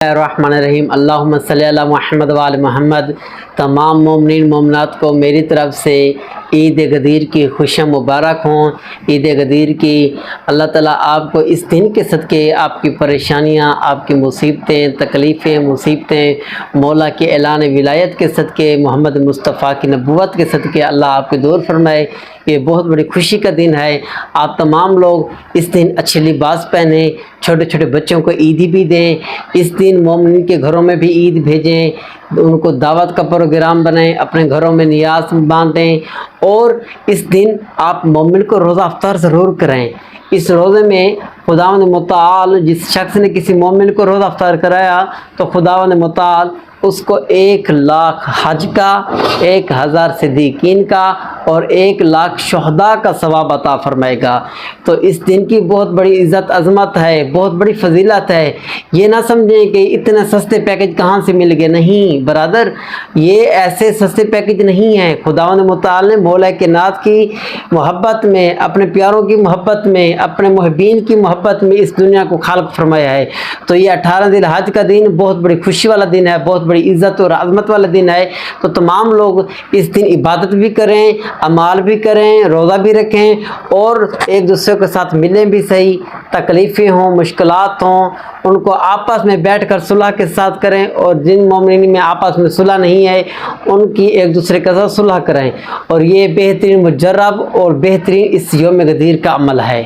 الرحمن اللہم صلی علی محمد وآل محمد۔ تمام مومنین مومنات کو میری طرف سے عید غدیر کی خوشیاں مبارک ہوں۔ عید غدیر کی اللہ تعالیٰ آپ کو اس دن کے صدقے آپ کی پریشانیاں، آپ کی مصیبتیں، تکلیفیں، مصیبتیں مولا کے اعلان ولایت کے صدقے، محمد مصطفیٰ کی نبوت کے صدقے اللہ آپ کے دور فرمائے۔ یہ بہت بڑی خوشی کا دن ہے۔ آپ تمام لوگ اس دن اچھے لباس پہنیں، چھوٹے چھوٹے بچوں کو عیدی بھی دیں۔ اس دن مومنین کے گھروں میں بھی عید بھیجیں، ان کو دعوت کا پروگرام بنائیں، اپنے گھروں میں نیاز باندھیں، اور اس دن آپ مومن کو روزہ افطار ضرور کریں۔ اس روزے میں خداوند متعال جس شخص نے کسی مومن کو روزہ افطار کرایا تو خداوند متعال اس کو 1,00,000 حج کا، 1,000 صدیقین کا اور 1,00,000 شہداء کا ثواب عطا فرمائے گا۔ تو اس دن کی بہت بڑی عزت عظمت ہے، بہت بڑی فضیلت ہے۔ یہ نہ سمجھیں کہ اتنے سستے پیکج کہاں سے مل گئے، نہیں برادر، یہ ایسے سستے پیکج نہیں ہیں۔ خداوند متعال نے مولا کائنات کی محبت میں، اپنے پیاروں کی محبت میں، اپنے محبین کی محبت میں اس دنیا کو خلق فرمایا ہے۔ تو یہ 18 ذی الحج کا دن بہت بڑی خوشی والا دن ہے، بہت بڑی عزت اور عظمت والا دن ہے۔ تو تمام لوگ اس دن عبادت بھی کریں، اعمال بھی کریں، روزہ بھی رکھیں، اور ایک دوسرے کے ساتھ ملیں بھی صحیح۔ تکلیفیں ہوں، مشکلات ہوں، ان کو آپس میں بیٹھ کر صلح کے ساتھ کریں، اور جن مومنین میں آپس میں صلح نہیں ہے ان کی ایک دوسرے کے ساتھ صلح کریں، اور یہ بہترین مجرب اور بہترین اس یوم غدیر کا عمل ہے۔